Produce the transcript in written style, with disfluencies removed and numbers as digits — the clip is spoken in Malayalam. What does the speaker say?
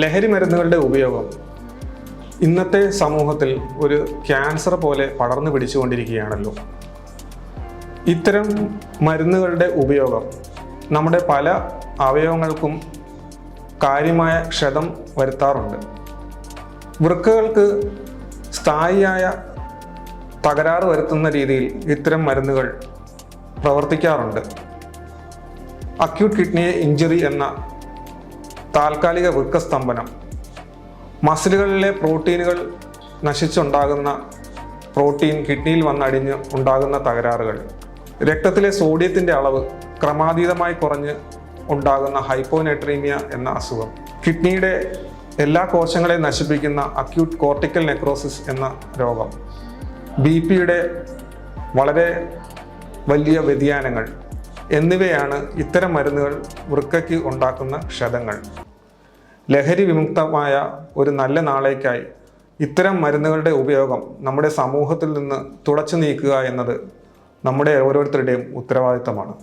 ലഹരി മരുന്നുകളുടെ ഉപയോഗം ഇന്നത്തെ സമൂഹത്തിൽ ഒരു ക്യാൻസർ പോലെ പടർന്നു പിടിച്ചുകൊണ്ടിരിക്കുകയാണല്ലോ. ഇത്തരം മരുന്നുകളുടെ ഉപയോഗം നമ്മുടെ പല അവയവങ്ങൾക്കും കാര്യമായ ക്ഷതം വരുത്താറുണ്ട്. വൃക്കകൾക്ക് സ്ഥായിയായ തകരാറ് വരുത്തുന്ന രീതിയിൽ ഇത്തരം മരുന്നുകൾ പ്രവർത്തിക്കാറുണ്ട്. അക്യൂട്ട് കിഡ്നി ഇഞ്ചുറി എന്ന താൽക്കാലിക വൃക്കസ്തംഭനം, മസിലുകളിലെ പ്രോട്ടീനുകൾ നശിച്ചുണ്ടാകുന്ന പ്രോട്ടീൻ കിഡ്നിയിൽ വന്നടിഞ്ഞ് ഉണ്ടാകുന്ന തകരാറുകൾ, രക്തത്തിലെ സോഡിയത്തിൻ്റെ അളവ് ക്രമാതീതമായി കുറഞ്ഞ് ഉണ്ടാകുന്ന ഹൈപ്പോനൈട്രീമിയ എന്ന അസുഖം, കിഡ്നിയുടെ എല്ലാ കോശങ്ങളെയും നശിപ്പിക്കുന്ന അക്യൂട്ട് കോർട്ടിക്കൽ നെക്രോസിസ് എന്ന രോഗം, ബിപിയുടെ വളരെ വലിയ വ്യതിയാനങ്ങൾ എന്നിവയാണ് ഇത്തരം മരുന്നുകൾ വൃക്കയ്ക്ക് ഉണ്ടാക്കുന്ന ക്ഷതങ്ങൾ. ലഹരി വിമുക്തമായ ഒരു നല്ല നാളേക്കായി ഇത്തരം മരുന്നുകളുടെ ഉപയോഗം നമ്മുടെ സമൂഹത്തിൽ നിന്ന് തുടച്ചു നീക്കുക എന്നത് നമ്മുടെ ഓരോരുത്തരുടെയും ഉത്തരവാദിത്തമാണ്.